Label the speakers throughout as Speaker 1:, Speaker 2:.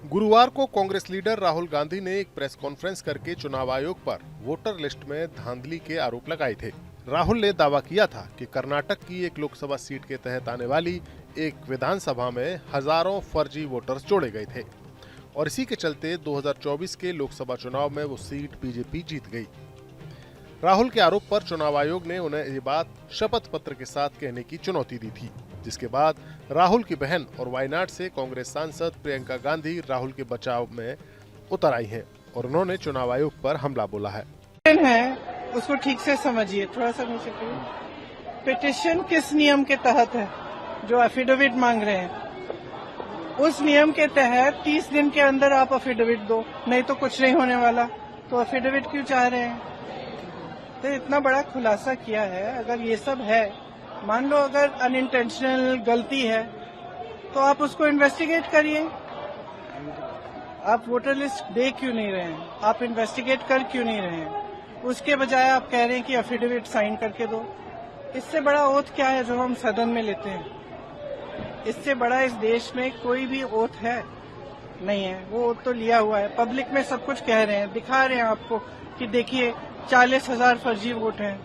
Speaker 1: गुरुवार को कांग्रेस लीडर राहुल गांधी ने एक प्रेस कॉन्फ्रेंस करके चुनाव आयोग पर वोटर लिस्ट में धांधली के आरोप लगाए थे। राहुल ने दावा किया था कि कर्नाटक की एक लोकसभा सीट के तहत आने वाली एक विधानसभा में हजारों फर्जी वोटर्स जोड़े गए थे और इसी के चलते 2024 के लोकसभा चुनाव में वो सीट बीजेपी जीत गई। राहुल के आरोप पर चुनाव आयोग ने उन्हें ये बात शपथ पत्र के साथ कहने की चुनौती दी थी, जिसके बाद राहुल की बहन और वायनाड से कांग्रेस सांसद प्रियंका गांधी राहुल के बचाव में उतर आई हैं और उन्होंने चुनाव आयोग पर हमला बोला है।
Speaker 2: उसको ठीक से समझिए, थोड़ा सा नीचे करिए। पिटिशन किस नियम के तहत है जो एफिडेविट मांग रहे हैं? उस नियम के तहत 30 दिन के अंदर आप एफिडेविट दो, नहीं तो कुछ नहीं होने वाला। तो एफिडेविट क्यों चाह रहे हैं? तो इतना बड़ा खुलासा किया है। अगर ये सब है, मान लो अगर अनइंटेंशनल गलती है तो आप उसको इन्वेस्टिगेट करिए। आप वोटर लिस्ट दे क्यों नहीं रहे हैं? आप इन्वेस्टिगेट कर क्यों नहीं रहे हैं? उसके बजाय आप कह रहे हैं कि एफिडेविट साइन करके दो। इससे बड़ा ओथ क्या है जो हम सदन में लेते हैं? इससे बड़ा इस देश में कोई भी ओथ है नहीं है। वो ओथ तो लिया हुआ है, पब्लिक में सब कुछ कह रहे हैं, दिखा रहे हैं आपको कि देखिए 40,000 फर्जी वोट हैं,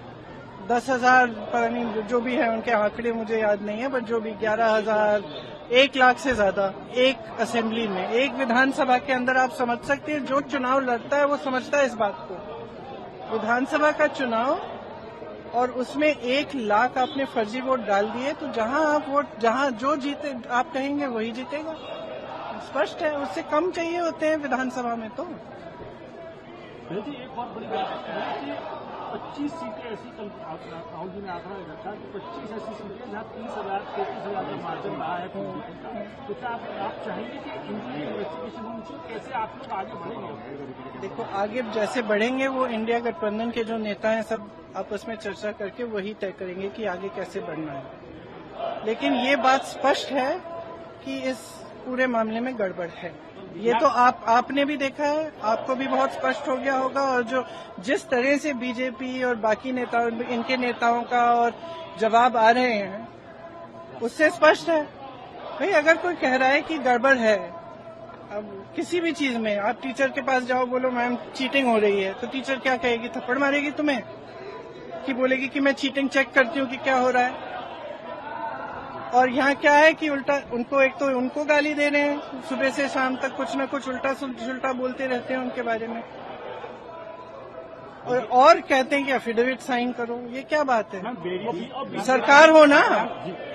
Speaker 2: 10,000 पता नहीं जो भी है, उनके आंकड़े मुझे याद नहीं है, बट जो भी 11,000, 1 लाख से ज्यादा एक असेंबली में, एक विधानसभा के अंदर। आप समझ सकते हैं, जो चुनाव लड़ता है वो समझता है इस बात को। विधानसभा का चुनाव और उसमें 1 लाख आपने फर्जी वोट डाल दिए, तो जहां आप वोट, जहां जो जीते आप कहेंगे वही जीतेगा। स्पष्ट है, उससे कम चाहिए होते हैं विधानसभा में। तो
Speaker 3: एक बहुत बड़ी बात है कि 25 सीटें ऐसी, कल राहुल जी ने आंकड़ा रखा कि 25 ऐसी सीटें जहाँ 30,000 33,000 का मार्जिन रहा है। तो क्या आप चाहेंगे कि इनकी इन्वेस्टिगेशन होनी चाहिए? कैसे आप लोग आगे बढ़ेंगे?
Speaker 2: देखो, आगे जैसे बढ़ेंगे वो इंडिया गठबंधन के जो नेता हैं सब आपस में चर्चा करके वही तय करेंगे कि आगे कैसे बढ़ना है। लेकिन ये बात स्पष्ट है कि इस पूरे मामले में गड़बड़ है। ये तो आपने भी देखा है, आपको भी बहुत स्पष्ट हो गया होगा। और जो जिस तरह से बीजेपी और बाकी नेताओं, इनके नेताओं का और जवाब आ रहे हैं, उससे स्पष्ट है। भाई अगर कोई कह रहा है कि गड़बड़ है, अब किसी भी चीज में, आप टीचर के पास जाओ, बोलो मैम चीटिंग हो रही है, तो टीचर क्या कहेगी? थप्पड़ मारेगी तुम्हें कि बोलेगी कि मैं चीटिंग चेक करती हूँ कि क्या हो रहा है। और यहाँ क्या है कि उल्टा उनको, एक तो उनको गाली दे रहे हैं, सुबह से शाम तक कुछ न कुछ उल्टा सुल्टा बोलते रहते हैं उनके बारे में, और कहते हैं कि एफिडेविट साइन करो। ये क्या बात है? सरकार हो ना,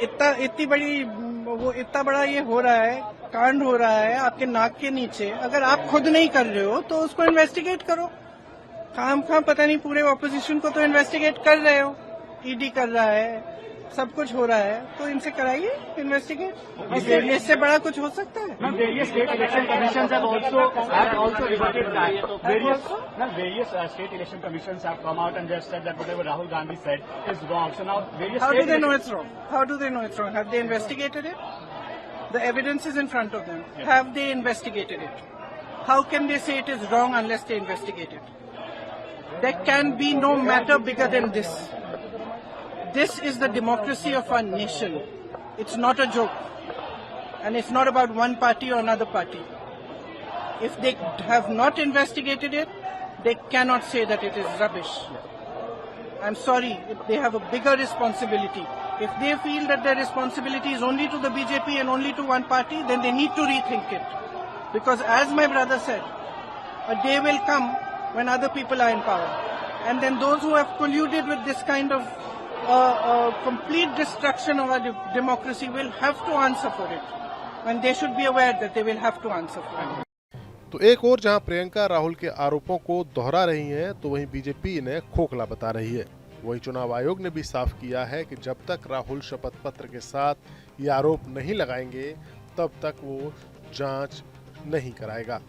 Speaker 2: इतनी बड़ी, वो इतना बड़ा ये हो रहा है, कांड हो रहा है आपके नाक के नीचे। अगर आप खुद नहीं कर रहे हो तो उसको इन्वेस्टिगेट करो। काम पता नहीं, पूरे ऑपोजिशन को तो इन्वेस्टिगेट कर रहे हो, ईडी कर रहा है, सब कुछ हो रहा है, तो इनसे कराइए इन्वेस्टिगेट। इससे बड़ा कुछ हो सकता है?
Speaker 3: Various state election commissions have also reverted that. Various state election commissions have come out and just said that whatever Rahul Gandhi said is wrong. So now various.
Speaker 2: How do they know it's wrong? How do they know it's wrong? Have they investigated it? The evidence is in front of them. Yes. Have they investigated it? How can they say it is wrong unless they investigate it? There can be no matter bigger than this. This is the democracy of our nation. It's not a joke. And it's not about one party or another party. If they have not investigated it, they cannot say that it is rubbish. I'm sorry, they have a bigger responsibility. If they feel that their responsibility is only to the BJP and only to one party, then they need to rethink it. Because as my brother said, a day will come when other people are in power. And then those who have colluded with this kind of complete destruction of our democracy will have to answer for it. And they should be aware that they will have to answer for it.
Speaker 1: तो एक और जहां प्रियंका राहुल के आरोपों को दोहरा रही हैं, तो वहीं बीजेपी इन्हें खोखला बता रही है। वहीं चुनाव आयोग ने भी साफ किया है कि जब तक राहुल शपथ पत्र के साथ ये आरोप नहीं लगाएंगे, तब तक वो जांच नहीं कराएगा।